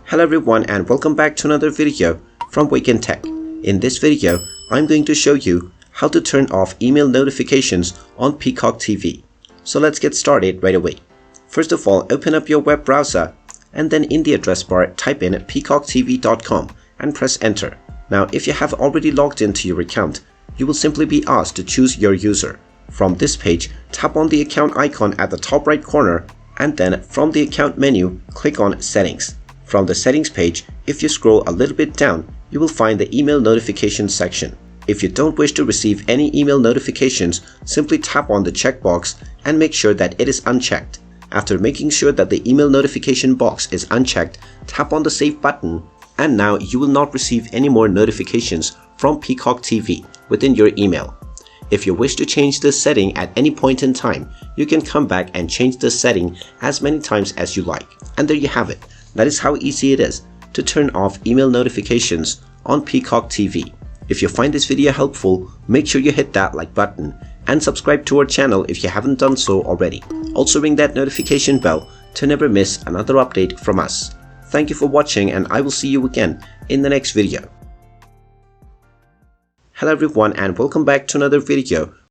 Hello everyone and welcome back to another video from Wake&Tech. In this video, I'm going to show you how to turn off email notifications on Peacock TV. So let's get started right away. First of all, open up your web browser and then in the address bar type in peacocktv.com and press enter. Now if you have already logged into your account, you will simply be asked to choose your user. From this page, tap on the account icon at the top right corner and then from the account menu, click on Settings. From the settings page, if you scroll a little bit down, you will find the email notifications section. If you don't wish to receive any email notifications, simply tap on the checkbox and make sure that it is unchecked. After making sure that the email notification box is unchecked, tap on the save button and now you will not receive any more notifications from Peacock TV within your email. If you wish to change this setting at any point in time, you can come back and change this setting as many times as you like. And there you have it. That is how easy it is to turn off email notifications on Peacock TV. If you find this video helpful, make sure you hit that like button and subscribe to our channel if you haven't done so already. Also ring that notification bell to never miss another update from us. Thank you for watching and I will see you again in the next video. Hello everyone and welcome back to another video